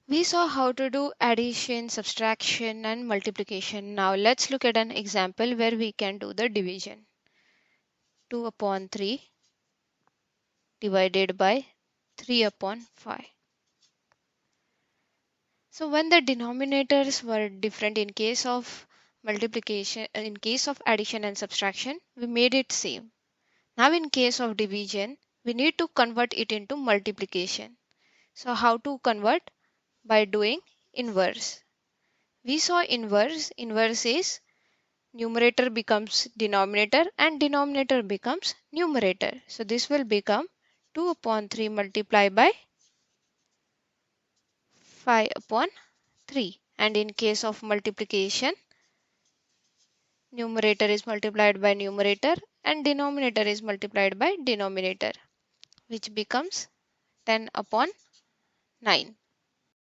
We saw how to do addition, subtraction and multiplication. Now let's look at an example where we can do the division. 2 upon 3 divided by 3 upon 5. So when the denominators were different in case of multiplication, in case of addition and subtraction, we made it same. Now in case of division, we need to convert it into multiplication. So how to convert? By doing inverse. We saw inverse. Inverse is numerator becomes denominator and denominator becomes numerator. So this will become 2 upon 3 multiplied by 5 upon 3. And in case of multiplication, numerator is multiplied by numerator and denominator is multiplied by denominator, which becomes 10 upon 9.